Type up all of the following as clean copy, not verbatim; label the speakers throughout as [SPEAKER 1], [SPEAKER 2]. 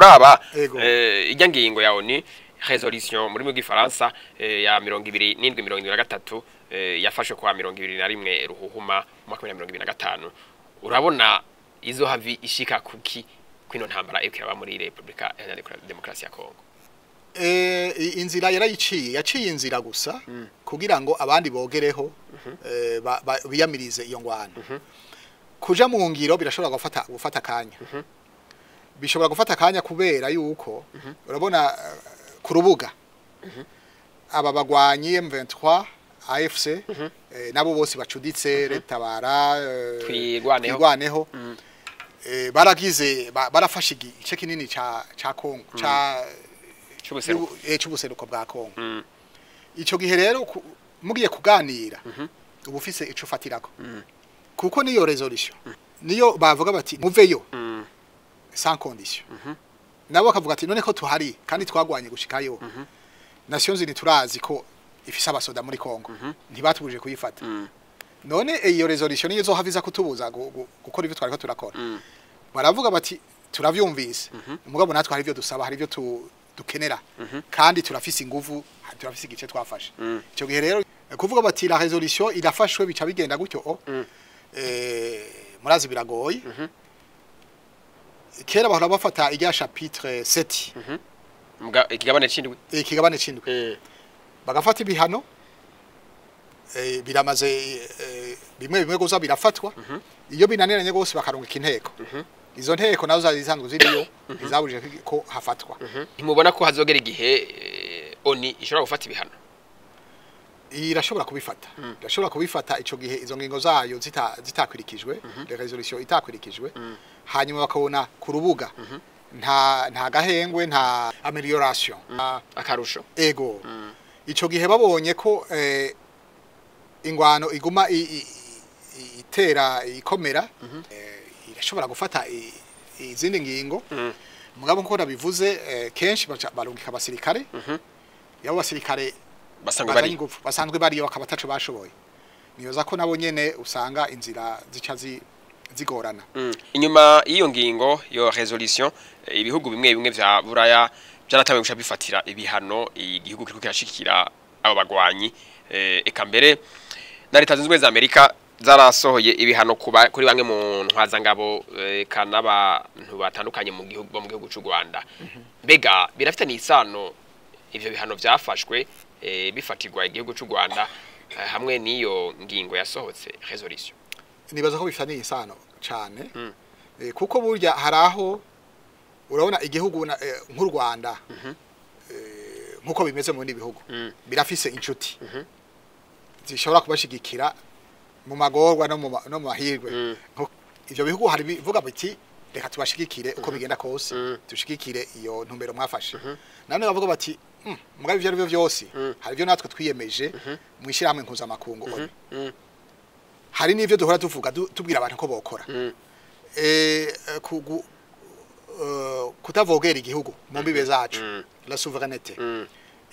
[SPEAKER 1] uraba
[SPEAKER 2] Ego.
[SPEAKER 1] ijya ngingo ya ONU resolution muri mu gifaransa ya 2773 yafashwe kwa 21 ruhuhuma mu 2025 urabona izo havi ishika kuki kwino ntambara ekira muri Republika ya Demokarasi ya Kongo.
[SPEAKER 2] Inzira yaciye inzira gusa kugira ngo abandi bogereho biyamirize iyo ngwano. Kuja mu ngiro birashobora gufata kanya. Bishobora gufata kanya kubera yuko urabona ku rubuga aba bagwanyi M23 AFC nabo bose bacuditse retabara twigwaneho baragize barafashe igice kinini ca Kongo c'ubuseruko bwa Kongo. Ico gihe rero mugiye kuganira ubufise ico fatirako kuko niyo resolution niyo bavuga bati muveyo sans condition nabo bakavuga ati none ko tuhari kandi twagwanye gushikayo Nations Unies turazi ko ifise abasoda muri Kongo ntibatubuje kuyifata none iyo resolution niyo zohaviza kutubuza gukora ivyo twariko turakora baravuga bati turavyumvise umugabo natwe hari ivyo dusaba hari ivyo dukenera kandi turafise inguvu turafise igice twafashe ico gihe rero kuvuga bati la resolution irafashwe bica bigenda gutyo murazi biragoye kera bahora bafata irya chapitre 7 ikigabane cindwi bagafata ibihano biramaze bimwe guza birafatwa iyo binaniranye gose bakarungika inteko izo nteko nazo zazanzwe ziriyo izabuje ko hafatwa
[SPEAKER 1] ntimubona ko hazogera igihe ONU ishobora gufata ibihano
[SPEAKER 2] irashobora kubifata ico gihe izo ngingo zayo zitakwirikijwe le resolution itakwirikijwe hanyuma bakabona ku rubuga nta gahengwe nta amelioration
[SPEAKER 1] akarusho
[SPEAKER 2] ego ico gihe babonye ko ingwano iguma itera ikomera irashobora gufata izindi ngingo mugabo nko nabivuze kenshi barungika abasirikare yabo basirikare basanzwe bari bakabatacu bashoboye niyoza ko nabo nyene usanga inzira zica zigorana
[SPEAKER 1] inyuma iyo ngingo yo resolution ibihugu bimwe vya buraya byaratawe gusha bifatira ibihano igihugu kiriko kirashikira abo bagwanyi eka mbere na leta zunze ubumwe za Amerika zarasohoye ibihano kuri bamwe mu ntwazangabo kana abantu batandukanye mu gihugu cy'u Rwanda mbega birafite n'isano ivyo bihano byafashwe bifatirwa igihugu cy'u Rwanda hamwe niyo ngingo yasohotse resolution
[SPEAKER 2] nibaza ko bifitanye isano cyane kuko burya haraho urabona igihugu nk'u Rwanda nkuko bimeze mu bindi bihugu birafise inshuti zishobora kubashigikira mu magorwa no mu mahirwe ivyo bihugu hari bivuga biti reka tubashigikire uko bigenda kose tushigikire iyo ntumbero mwafashe nane bavuga bati mugabe ivyo arivyo vyose hari byo natwe twiyemeje mwishira hamwe nkuza makungu hari n'ivyo duhora tuvuga tubwira abantu ko bokora kutavogera igihugu mu mbibe zacu la souveraineté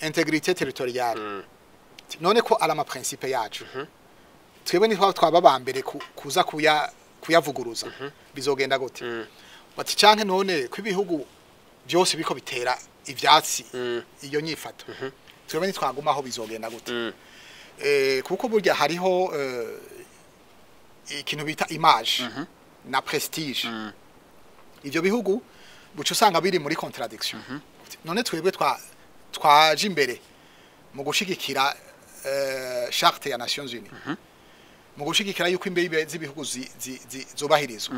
[SPEAKER 2] intégrité territoriale none ko ala ma principe yacu twebwe ni twaba bambere kuza kuyavuguruza bizogenda gute bati canke none kwibihugu byose biko bitera ivyatsi iyo nyifato twebwe ni twagumaho bizogenda gute kuko burya hariho ikintu bita image na prestige ivyo bihugu buco usanga biri muri contradiction none twebwe twaje imbere mu gushigikira charte ya Nations Unies mu gushigikira yuko imbe z'ibihugu zobahirizwa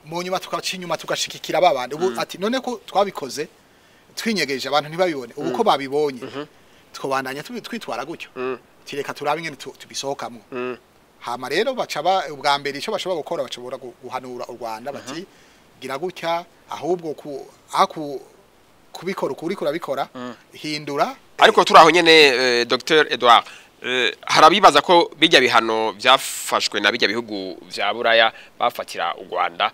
[SPEAKER 2] mu nyuma tukacinyuma tugashikikira babandi ubu ati none ko twabikoze twinyegeje abantu ntibabibone ubu ko babibonye twobandanya twitwara gutyo tireka turabe ingene tubisohokamo hama rero bacaba ubwa mbere ico bashobora gukora bashobora guhanura u Rwanda bati gira gutya ahubwo kubikora ukuri kurabikora hindura
[SPEAKER 1] ariko turaho nyene Dr Edouard harabibaza ko bijya bihano byafashwe na bijya bihugu vya buraya bafatira u Rwanda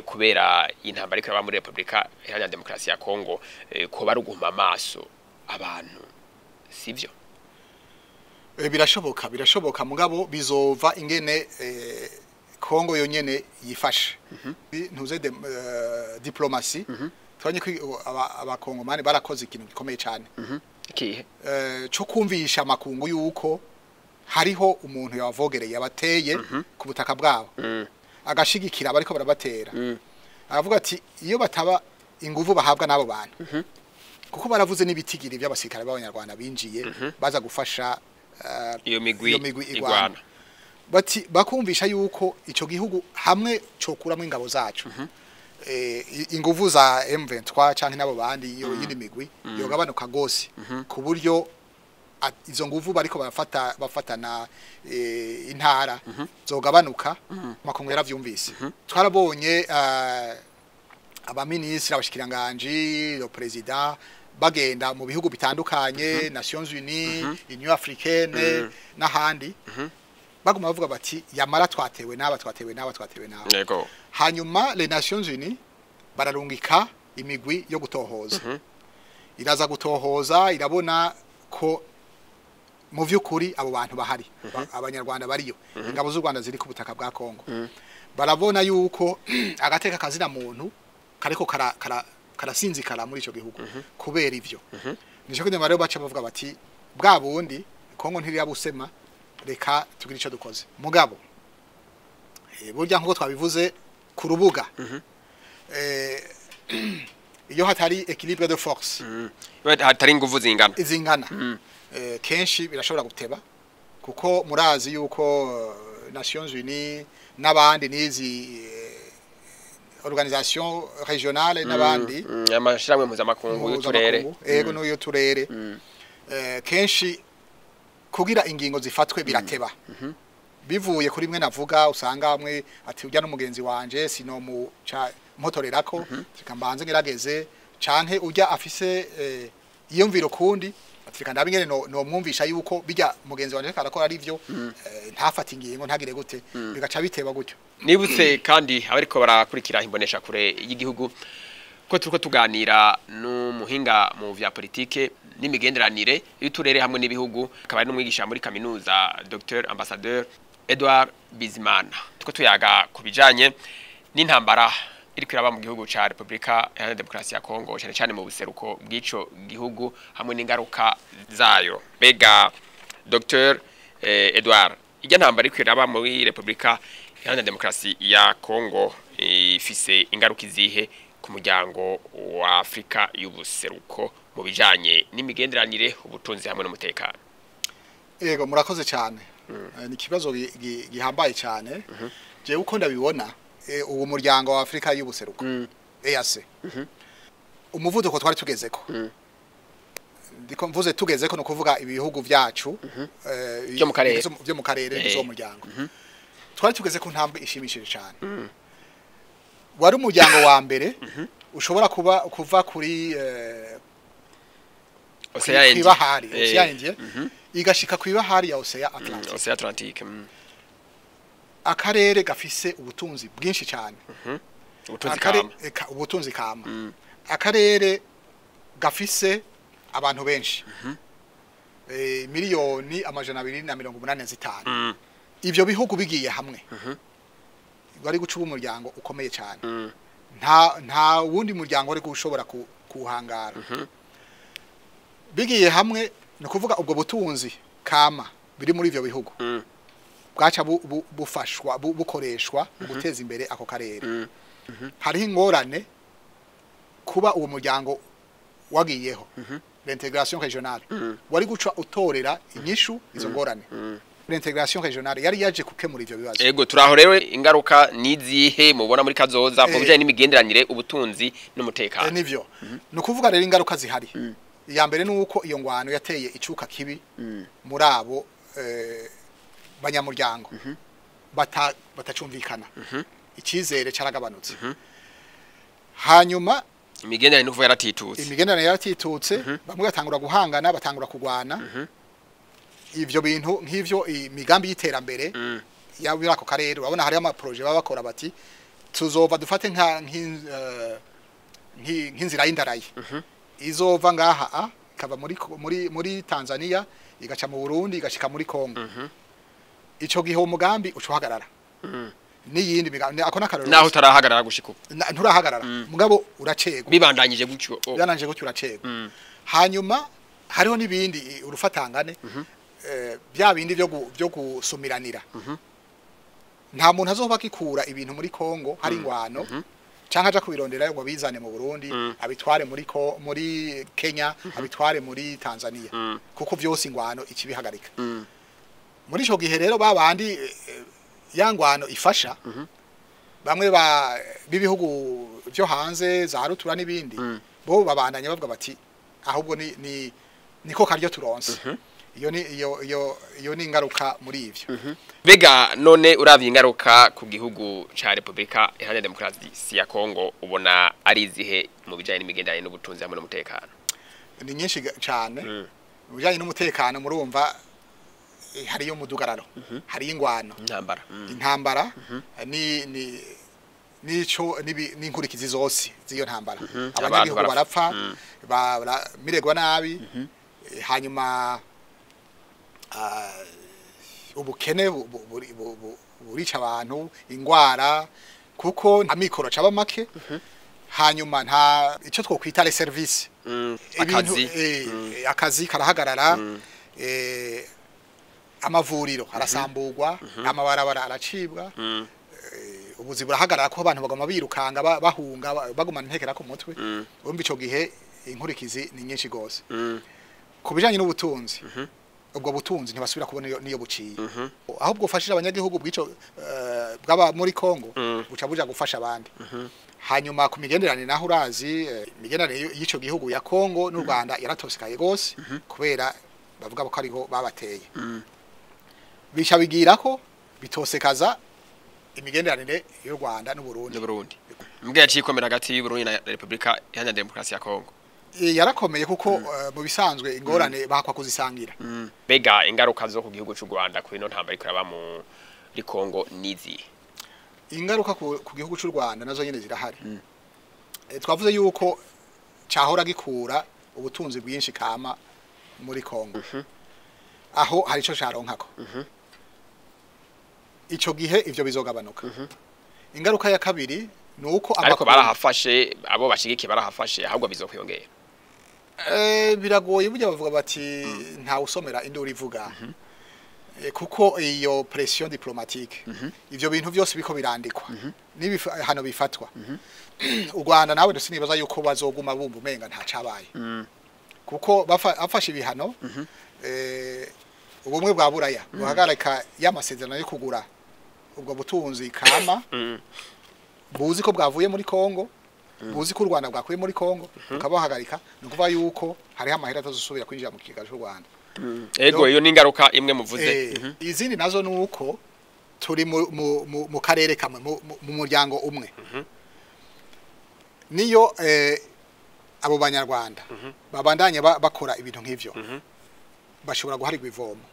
[SPEAKER 1] kubera intambara ikaba muri Republika Iharanira Demokarasi ya Kongo ko baruguma amaso abantu sivyo
[SPEAKER 2] birashoboka mugabo bizova ingene Kongo yonyene yifashe ntuze diplomasi tubonye ko abakongomani barakoze ikintu gikomeye cyane
[SPEAKER 1] ikihe
[SPEAKER 2] cyo kumvisha amakungu yuko hariho umuntu yavogereye abateye ku butaka bwabo agashigikira bariko barabatera aravuga ati iyo bataba inguvu bahabwa nabo bantu kuko baravuze n'ibitigiri by'abasirikare b'abanyarwanda binjiye baza gufasha
[SPEAKER 1] iyo migwi igwana
[SPEAKER 2] bati bakumvisha yuko ico gihugu hamwe cokuramo ingabo zacu inguvu za M23 canke nabo bandi iyo yindi migwi yogabanuka gose ku buryo izo nguvu bariko bafatana intara zogabanuka makungu yaravyumvise twarabonye abaministri abashikiranganje le president bagenda mu bihugu bitandukanye Nations Unies Union Africaine n'ahandi baguma bavuga bati yamara twatewe n'aba yego hanyuma les Nations Unies bararungika imigwi yo gutohoza iraza gutohoza irabona ko mu vyukuri abo bantu bahari abanyarwanda bariyo ingabo z'u Rwanda ziri ku butaka bwa Kongo barabona yuko agateka kazina muntu kariko karasinzikara muri ico gihugu kubera ivyo nico kugenda rero baca bavuga bati bwa bundi Kongo ntiriyabusema reka tugire ico dukoze mugabo burya nkuko twabivuze ku rubuga iyo hatari équilibre de force
[SPEAKER 1] hatari inguvu
[SPEAKER 2] zingana kenshi birashobora guteba kuko murazi yuko Nations Unies n'abandi nizi organisation régionale n'abandi
[SPEAKER 1] amashiramwe mpuzamakungu y'uturere
[SPEAKER 2] ego n'uyo turere kenshi kugira ingingo zifatwe birateba bivuye kuri mwe navuga usanga amwe ati ujya n'umugenzi wanje sino mu motorerako zikambanze ngerageze canke ujya afise iyo mviro kundi atirika ndabingene no mwumvisha yuko bijya mugenzi wanje karakora ari byo ntafata ingingo ntagire gute bigaca biteba gutyo
[SPEAKER 1] nibutse kandi abariko barakurikira imbonesha kure y'igihugu ko turiko tuganira n'umuhinga mu vya politike n'imigenderanire y'uturere hamwe n'ibihugu akaba ari n'umwigisha muri kaminuza Dr Ambassadeur Edouard Bizimana tuko tuyaga kubijanye n'intambara iri kwiraba mu gihugu ca Republika ya Demokarasi ya Kongo cyane cyane mu buseruko bw'ico gihugu hamwe n'ingaruka zayo bega Dr Edouard ijya ntambara iri kwiraba muri Republika ya Demokarasi ya Kongo ifise ingaruka izihe ku muryango wa Afrika y'ubuseruko mu bijanye n'imigenderanire ubutunzi hamwe n'umutekano
[SPEAKER 2] yego murakoze cyane ni kibazo gihambaye cyane je uko ndabibona uwo muryango wa Afrika y'ubuseruko EAC umuvuduko twari tugezeko ndiko mvuze tugezeko no kuvuga ibihugu byacu byo mu karere zo muryango twari tugezeko ntambwe ishimishije cyane wari umuryango wa mbere ushobora kuva kuri Ocean Indie igashika ku ibahari ya Ocean
[SPEAKER 1] Atlantique
[SPEAKER 2] akarere gafise ubutunzi bwinshi cyane ubutunzi kama akarere gafise abantu benshi miliyoni 285 ivyo bihugu bigiye hamwe bari gucuba umuryango ukomeye cyane nta wundi muryango ari gushobora kuhangara bigiye hamwe no kuvuga ubwo butunzi kama biri muri ivyo bihugu bwaca bufashwa bukoreshwa guteza imbere ako karere hariho ingorane kuba uwo muryango wagiyeho l'intégration régionale wari guca utorera inyishu izo ngorane l'intégration régionale yari yaje kukemura ivyo bibazo
[SPEAKER 1] ego turaho rero ingaruka nizihe mubona muri kazoza mu bijanye n'imigenderanire ubutunzi n'umutekano
[SPEAKER 2] nivyo no kuvuga rero ingaruka zihari ya mbere nuko iyo ngwano yateye icuka kibi muri abo banyamuryango batacumvikana ikizere caragabanutse hanyuma imigenderanire yaratitutse bamwe batangura guhangana batangura kugwana ivyo bintu nk'ivyo imigambi y'iterambere yabira ako karere urabona hari ama projet baba bakora bati tuzova dufate nk'inzira y'indarayi izova ngaha ikava muri Tanzania igaca mu Burundi igashika muri Kongo ico gihe umugambi ucuhagarara n'iyindi migambi ako nakaroro
[SPEAKER 1] naho tarahagarara gushika
[SPEAKER 2] nturahagarara mugabo uracegwa
[SPEAKER 1] bibandanyije gutyo
[SPEAKER 2] byananje gutyo uracegwa hanyuma hariho nibindi urufatangane bya bindi byo gusumiranira nta muntu azoba kikura ibintu muri Kongo hari ingwano canka aja kubirondera ngo bizane mu Burundi abitware muri Kenya abitware muri Tanzania kuko vyose ingwano ikibihagarika muri ico gihe rero babandi yangwano ifasha bamwe bibihugu byo hanze za rutura nibindi bo babandanya bavuga bati ahubwo niko karyo turonse iyo ni ingaruka muri ivyo
[SPEAKER 1] bega none uravye ingaruka ku gihugu ca Republika Iharanira Demokarasi ya Kongo ubona ari izihe mu bijanye n'imigendanye n'ubutunzi hamwe n'umutekano
[SPEAKER 2] ni nyinshi cyane mu bijanye n'umutekano murumva hariyo mudugararo hari ingwano intambara nico n'inkurikizi zose ziyo ntambara abanyagihugu barapfa baramiregwa nabi hanyuma ubukene burica abantu ingwara kuko amikoro caba make hanyuma nta ico twokwita les services akazi karahagarara amavuriro arasamburwa amabarabara aracibwa ubuzi burahagarara ko abantu bagoma birukanga bahunga bagumana intekera ku mutwe urumva ico gihe inkurikizi ni nyinshi gose kubijanye n'ubutunzi ubwo butunzi ntibasubira kubona niyo buciye ahubwo ufashije abanyagihugu bw'ico bwaba muri Kongo buca buja gufasha abandi hanyuma ku migenderanire naho urazi imigenderanire y'ico gihugu ya Kongo n'u Rwanda yaratosekaye gose kubera bavuga ko ariho babateye bica bigira ko bitosekaza imigenderanire y'u Rwanda n'u Burundi mbwe
[SPEAKER 1] yacikomera hagati y'u Burundi na Republika Iharanira Demokarasi ya Kongo
[SPEAKER 2] yarakomeye kuko mu bisanzwe ingorane bakwa kuzisangira
[SPEAKER 1] bega ingaruka zo ku gihugu cy'u Rwanda kuri no ntambara ikoraba muri Kongo nizi
[SPEAKER 2] ingaruka ku gihugu cy'u Rwanda nazo nyene zirahari twavuze yuko cyahora gikura ubutunzi bwinshi kama muri Kongo aho hari ico caronkako ico gihe ivyo bizogabanuka ingaruka ya kabiri nuko
[SPEAKER 1] ariko barahafashe abo bashigikiye barahafashe ahubwo bizokwiyongera
[SPEAKER 2] biragoye burya bavuga bati nta usomera induru ivuga kuko iyo pression diplomatique ivyo bintu byose biko birandikwa nibi hano bifatwa u Rwanda nawe dusinibaza yuko bazoguma bumva umenga nta cabaye kuko afashe ibihano ubumwe bwa buraya buhagarika y'amasezerano yo kugura ubwo butunzi kama buzi ko bwavuye muri Kongo buzi ko u Rwanda bwakuye muri Kongo ukabahagarika nukuva yuko hari amahera atazusubira kwinjira mu kigaje cy'u Rwanda
[SPEAKER 1] ego iyo ningaruka imwe muvuze
[SPEAKER 2] izindi nazo nuko turi mu karere kamwe mu muryango umwe niyo abo banyarwanda babandanye bakora ibintu nk'ivyo bashobora guharirwa ivomo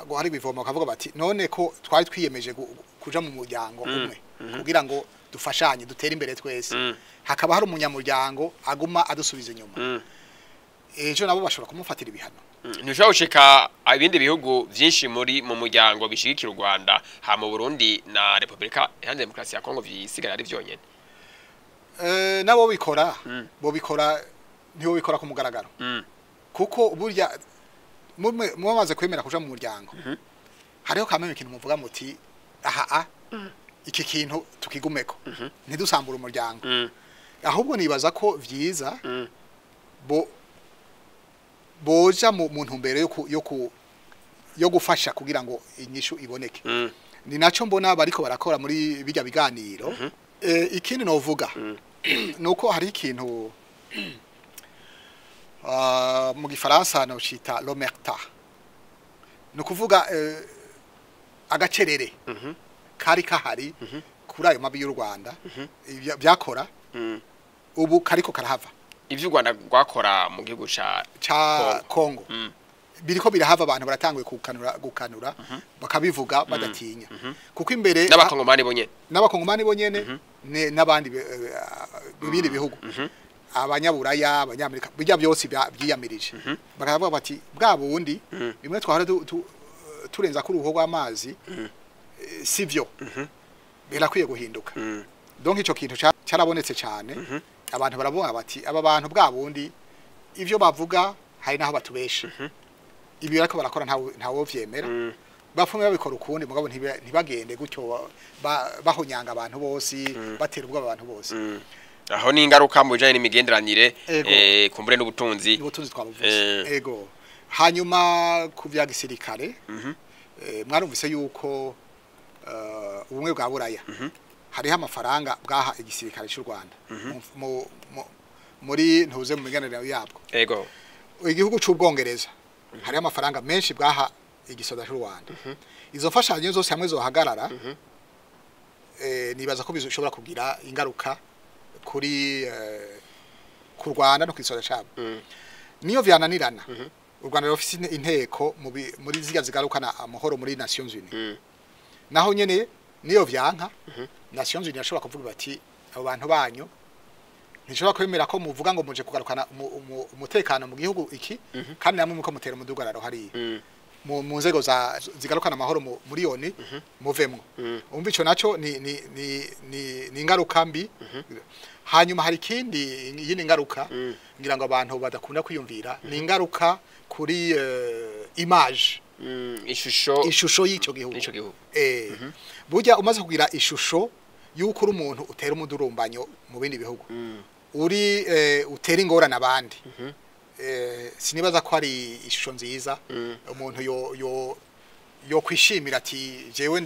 [SPEAKER 2] guharirwa ivomo bakavuga bati none ko twari twiyemeje kuja mu muryango umwe kugira ngo dufashanye dutere imbere twese hakaba hari umunyamuryango aguma adusubiza inyuma ejo nabo bashobora kumufatira ibihano
[SPEAKER 1] ntushobora gushika ibindi bihugu byinshi mu muryango bishigikira u Rwanda ha mu Burundi na Republika Iharanira Demokarasi ya Kongo bisigara ari vyonyene
[SPEAKER 2] nabo bikora ntibo bikora ku mugaragaro kuko burya mumaze kwemera kuja mu muryango hariho kamwe ikintu muvuga muti aha iki kintu tukigumeko ntidusambura umuryango ahubwo nibaza ko vyiza boja mu ntumbero yo gufasha kugira ngo inyishu iboneke ni naco mbona bariko barakora muri bijya biganiro ikindi novuga nuko hari ikintu mu gifaransa no cita l'omerta no kuvuga agacerere kari kahari kuri ayo mabi y'u Rwanda byakora ubu kariko karahava
[SPEAKER 1] ivyo u Rwanda rwakora mu gihugu
[SPEAKER 2] ca Kongo biriko birahava abantu baratanguye gukanura bakabivuga badatinya kuko imbere
[SPEAKER 1] n'abakongomani bonyene
[SPEAKER 2] n'abandi bibindi bihugu abanyaburaya abanyamerika bijya byose byiyamirije bakavuga bati bwa bundi bimwe twahora turenza ku ruho rw'amazi sivyo birakwiye guhinduka donc ico kintu cyarabonetse cyane abantu barabona bati aba bantu bwa bundi ivyo bavuga hari naho batubesha ibi barako barakora ntawo vyemera bafume babikora ukundi mugabo ntibagende gutyo bahonyanga abantu bose batera ubwo abantu bose
[SPEAKER 1] aho ni ingaruka mu bijanye n'imigenderanire kumbure n'ubutunzi
[SPEAKER 2] twabuvuze ego hanyuma ku vya gisirikare mwarumvise yuko ubumwe bwa buraya hariho amafaranga bwaha igisirikare cy'u Rwanda muri ntuze mu migenderanire yabwo
[SPEAKER 1] ego
[SPEAKER 2] igihugu cy'ubwongereza hariho amafaranga menshi bwaha igisoda cy'u Rwanda izo mfashanyo zose hamwe zohagarara nibaza ko bishobora kugira ingaruka kuri ku Rwanda no kwisoda cyabo niyo vyananirana u Rwanda rufise inteko muri ziga zigarukana amahoro muri Nations Unies naho nyene niyo vyanka Nations Unies ashobora kuvuga bati abo bantu banyu ntishobora kwemera ko muvuga ngo muje kugarukana umutekano mu gihugu iki kandi namwe muko mutera umudugararo hari mu nzego zigarukana amahoro muri yoni muvemwo umva ico naco ni ingaruka mbi hanyuma hari kindi yini ngaruka ngira ngo abantu badakunda kwiyumvira ni ingaruka kuri image ishusho y'ico gihugu burya umaze kugira ishusho yuko uri umuntu utera umudurumbanyo mu bindi bihugu uri utera ingorane abandi sinibaza ko ari ishusho nziza umuntu yo kwishimira ati jewe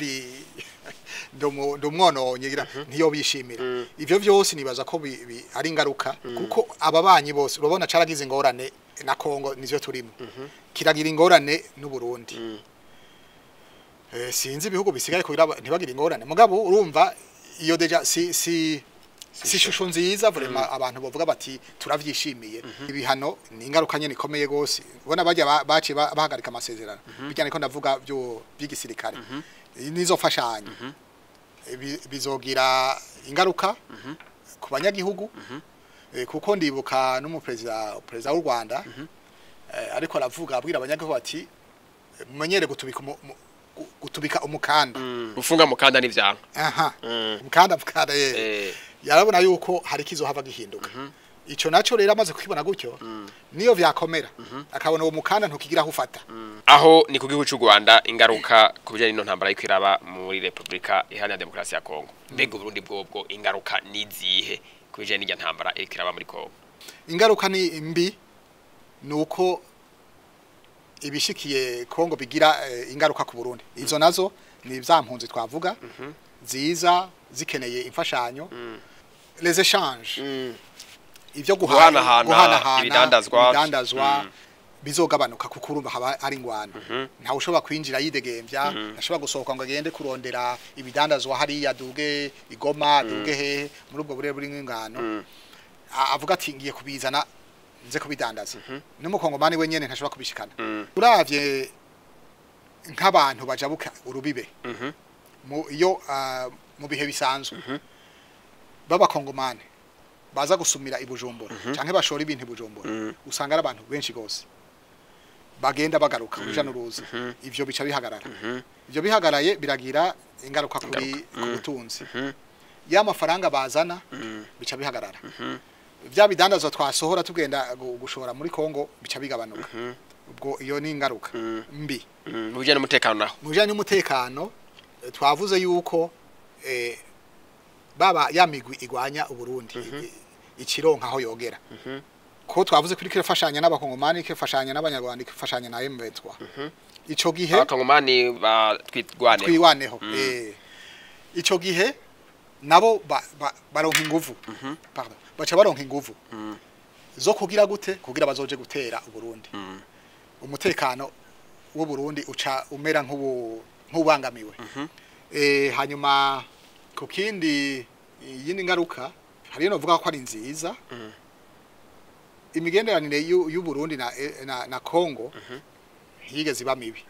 [SPEAKER 2] ndumwononye ntiyo bishimira ivyo vyose nibaza ko ari ingaruka kuko ababanyi bose urabona caragize ingorane na Kongo nivyo turimo kiragira ingorane n'u Burundi sinzi ibihugu bisigaye kugira ntibagira ingorane mugabo urumva iyo deja si shusho nziza vraiment abantu bavuga bati turavyishimiye ibihano ni ingaruka nyene ikomeye gose ubona bajya baci bahagarika amasezerano bijyane ko ndavuga byo by'igisirikare nizo fashanyo bizogira ingaruka ku banyagihugu kuko ndibuka n'umuperezida w'u Rwanda ariko aravuga abwira abanyagihugu bati mumenyere gutubika umukanda
[SPEAKER 1] ufunga mukanda n'ivyanka
[SPEAKER 2] umukanda yarabona yuko hari kizo hava gihinduka ico naco rero amaze kwibona gutyo niyo vyakomera akabona uwo mukanda ntukigira hufata
[SPEAKER 1] aho ni ku gihugu cy'u Rwanda ingaruka kubijanye no ntambara y'kwiraba muri Republika Iharanira Demokarasi ya Kongo mbega Burundi bwobwo ingaruka nizihe kubijanye n'ijya ntambara y'kwiraba muri Kongo
[SPEAKER 2] ingaruka ni mbi nuko ibishikiye Kongo bigira ingaruka ku Burundi izo nazo ni vyampunzi twavuga ziza zikeneye imfashanyo les échanges ivyo guhanahana ibidandazwa bizogabanuka kuko urumva haba ari ingwano nta ushobora kwinjira yidegemvya ashobora gusohoka ngo agende kurondera ibidandazwa hari yaduge igoma duge he muri ubwo burere buri ngingano avuga ati ngiye kubizana nze kubidandaza n'umukongomani wenyene ntashobora kubishikana uravye nk'abantu bajabuka urubibe mu bihe bisanzwe b'abakongomani baza gusumira ibujumbura canke bashora ibintu ibujumbura usanga ari abantu benshi gose bagenda bagaruka uja n'uruza ivyo bica bihagarara ivyo bihagaraye biragira ingaruka kuri kubutunzi ya mafaranga bazana bica bihagarara vya bidandazwa twasohora tugenda gushora muri Kongo bica bigabanuka ubwo iyo ni ingaruka mbi
[SPEAKER 1] mujanye n'umutekano naho
[SPEAKER 2] mujanye n'umutekano twavuze yuko baba yamigwi igwanya uburundi ikironka aho yogera ko twavuze kuri kirafashanya n'abakongomani kirafashanya n'abanyarwanda kirafashanya na M23 ico gihe
[SPEAKER 1] abakongomani
[SPEAKER 2] twigwaneho ico gihe nabo baronka inguvu pardon baca baronka inguvu zo kugira gute kugira bazoje gutera uburundi umutekano wo Burundi uca umera nk'ubangamiwe hanyuma kukindi yindi ngaruka hari no vuga ko ari nziza imigenderanire y'u Burundi na Kongo higeze bamibi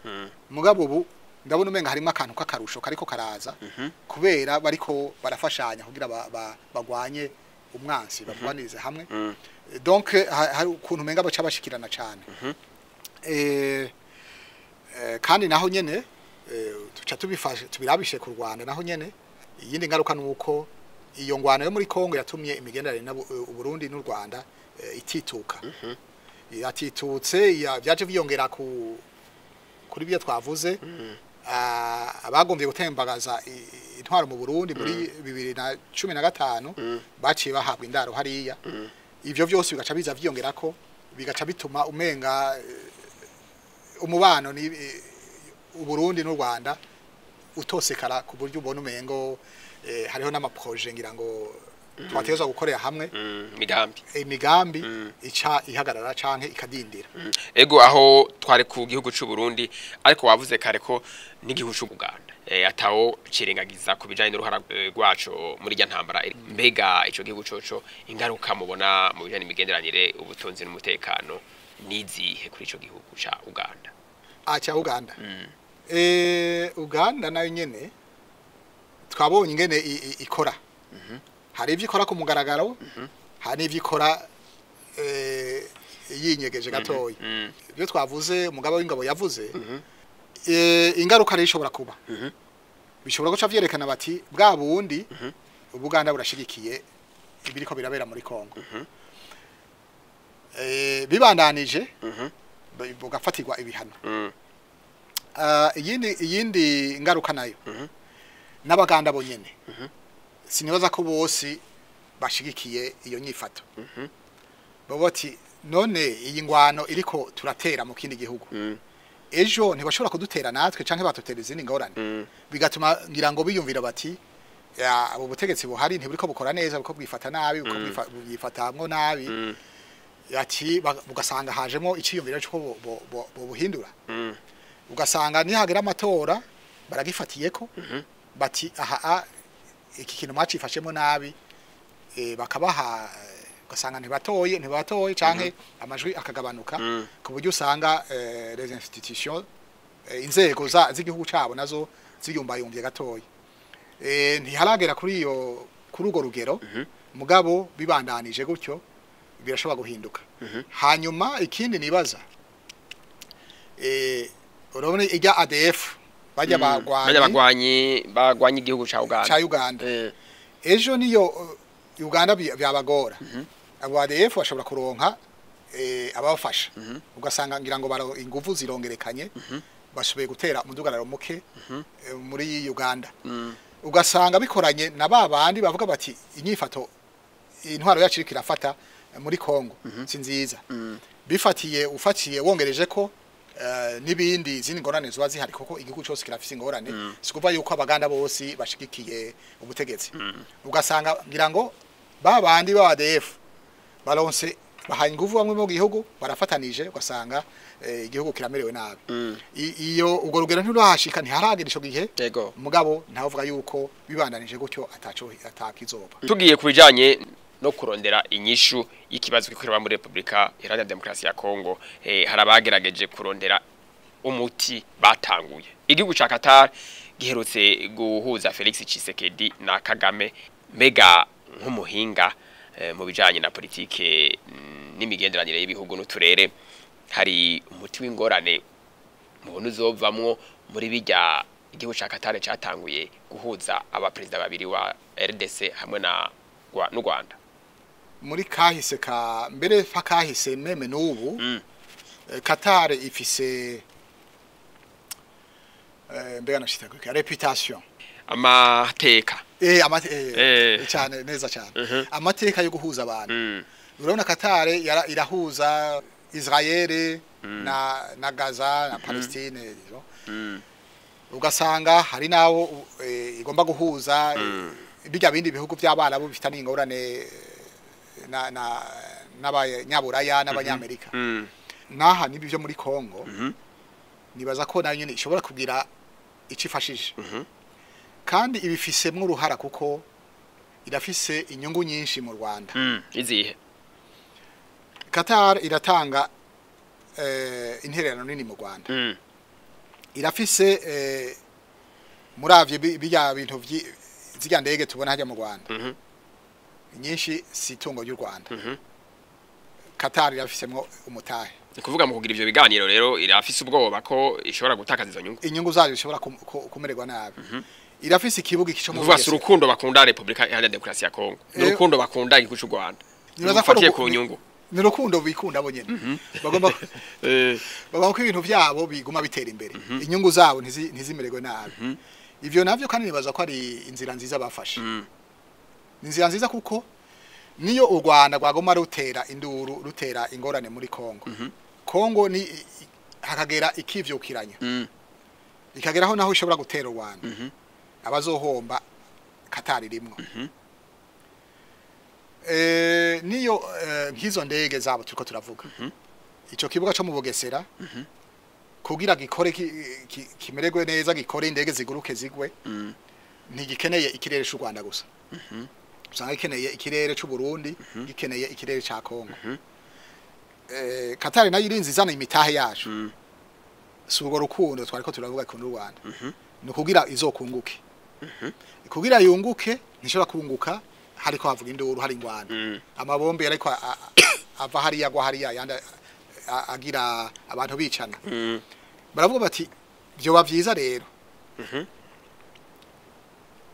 [SPEAKER 2] mugabo ubu ndabona umenga harimo akantu k'akarusho kariko karaza kubera bariko barafashanya kugira bagwanye umwansi bagwanirize hamwe donc hari ukuntu umenga baca bashikirana cyane kandi naho nyene tuca tubirabishe ku Rwanda naho nyene iyindi ngaruka nuko iyo ngwano yo muri Kongo yatumye imigenderanire na Burundi n'u Rwanda itituka yatitutse byaje byongera kuri byo twavuze abagombye gutembagaza intwaro mu Burundi muri 2015 baciye bahabwa indaro hariya ivyo byose bigaca biza vyongerako bigaca bituma umenga umubano ni Burundi n'u Rwanda utosekara ku buryo ubona umengo hariho n'amaproje ngira ngo twateza gukorera hamwe imigambi ica ihagarara canke ikadindira
[SPEAKER 1] ego aho tware ku gihugu c'u Burundi ariko wavuze kare ko n'igihugu c'u Uganda atawo cirengagiza ku bijanye n'uruhara rwaco muri rya ntambara mbega ico gihugu coco ingaruka mubona mu bijanye n'imigenderanire ubutunzi n'umutekano nizihe kuri ico gihugu ca Uganda
[SPEAKER 2] acha Uganda Uganda nayo nyene twabonye ingene ikora hari ivyo ikora ku mugaragaro hari ivyo ikora yinyegeje gatoyi ibyo twavuze umugabo w'ingabo yavuze ingaruka rero ishobora kuba bishobora guca vyerekana bati bwa bundi Uganda burashigikiye ibiriko birabera muri Kongo bibandanije bugafatirwa ibihano iyindi ngaruka nayo n'abaganda bonyene sinibaza ko bose bashigikiye iyo nyifato baboti none iyi ngwano iriko turatera mu kindi gihugu ejo ntibashobora kudutera natwe canke batutera izindi ngorane bigatuma ngira ngo biyumvira bati abo butegetsi buhari ntiburiko bukora neza buko bwifata nabi buko bwifatamwo nabi yati bugasanga hajemo iciyumvira cyo buhindura ugasanga nihagera amatora baragifatiyeko bati aha iki kintu macifashemo nabi bakabaha ugasanga ntibatoye canke amajwi akagabanuka ku buryo usanga les institutions inzego z'igihugu cabo nazo ziyumbayumvye gatoye ntiharagera kuri urwo rugero mugabo bibandanije gutyo birashobora guhinduka hanyuma ikindi nibaza urabona ijya ADF bajya bagwanye
[SPEAKER 1] igihugu ca
[SPEAKER 2] Uganda ejo niyo Uganda byabagora abo ADF bashobora kuronka abafasha ugasanga ngira ngo baro ingufu zirongerekanye bashoboye gutera umudugararo muke muri Uganda ugasanga bikoranye na babandi bavuga bati inyifato intwaro yacu kirafata muri Kongo sinziza ufatiye wongereje ko nibindi zini ngorane zuba zihari koko igihugu cyose kirafise ingorane sikuva yuko abaganda bose bashigikiye ubutegetsi ugasanga ngira ngo babandi ba ADF balonse bahaye ingufu bamwe mu gihugu barafatanije ugasanga igihugu kiramerewe nabi iyo ugo rugero ntirahashika ntiharagira ico gihe mugabo ntavuga yuko bibandanije gutyo atakizoba
[SPEAKER 1] tugiye kubijanye no kurondera inyishu y'ikibazo gikorera muri Republika Iharanira Demokarasi ya Kongo harabagerageje kurondera umuti batanguye igihugu ca Qatar giherutse guhuza Felix Tshisekedi na Kagame mega nk'umuhinga mu bijanye na politike n'imigenderanire y'ibihugu n'uturere hari umuti w'ingorane mubona uzovamwo muri bijya igihugu ca Qatar catanguye guhuza abaperezida babiri wa RDC hamwe n'u Rwanda
[SPEAKER 2] muri kahise mbere kahise meme n'ubu Qatar ifise mbega nashitaka reputation
[SPEAKER 1] amateka
[SPEAKER 2] cyane neza cyane amateka yo guhuza abantu urabona Qatar irahuza Israel na Gaza na Palestine ugasanga hari nawo igomba guhuza bijya bindi bihugu by'abarabu bifitanye ingorane n'abanyaburaya n'abanyamerika naha nibi byo muri Kongo nibaza ko nayo nyine ishobora kugira icifashije kandi ibifisemwe uruhara kuko irafise inyungu nyinshi mu Rwanda
[SPEAKER 1] izihe
[SPEAKER 2] Qatar iratanga intererano nini mu Rwanda irafise muravye bijya bintu z'ijya ndege tubona hajya mu Rwanda nyinshi situngo y'u Rwanda Qatar irafisemwe umutahe
[SPEAKER 1] kuvuga mu kugira ivyo biganiro rero irafise ubwoba ko ishobora gutakaza izo nyungu
[SPEAKER 2] inyungu zayo ishobora kumererwa nabi irafise ikibuga ico mu
[SPEAKER 1] Vuba
[SPEAKER 2] Bugesera.
[SPEAKER 1] urukundo bakunda Republika Iharanira Demokarasi ya Kongo. Urukundo bakunda igihugu cy'u Rwanda.
[SPEAKER 2] Nibaza ko
[SPEAKER 1] Bafatiye ku nyungu.
[SPEAKER 2] ni urukundo bikunda bo nyene bagomba bagomba ko ibintu byabo biguma bitera imbere inyungu zabo ntizimererwe nabi ivyo navyo kandi nibaza ko ari inzira nziza bafashe inzira nziza kuko niyo u Rwanda rwagoma rutera induru rutera ingorane muri Kongo Kongo ni hakagera ikivyukiranya ikageraho naho ishobora gutera u Rwanda abazohomba Katari rimwe niyo nkizo ndege zabo turiko turavuga ico kibuga cyo mu Bugesera kugira gikore kimererwe neza gikore indege ziguruke zigwe ntigikeneye ikirere cy'u Rwanda gusa usanga gikeneye ikirere cy'u Burundi gikeneye ikirere ca Kongo Katari nayo irinzi zana imitahe yacu sugo rukundo twariko turavuga ku Rwanda no kugira izokunguke kugira yunguke nishobora kunguka hariko havuga induru hari ingwana amabombe ariko ava hari yagwa hari yanda agira abantu bicana baravuga bati byo bavyiza rero